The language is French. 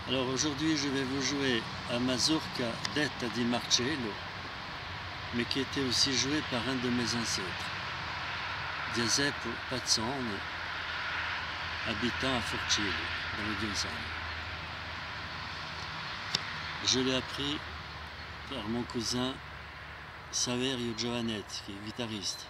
Alors aujourd'hui je vais vous jouer à Mazurka detta di Marcello, mais qui était aussi joué par un de mes ancêtres, Giuseppe Pazzoni, habitant à Forcillo, dans le Dionsano. Je l'ai appris par mon cousin Saverio Giovanetti, qui est guitariste.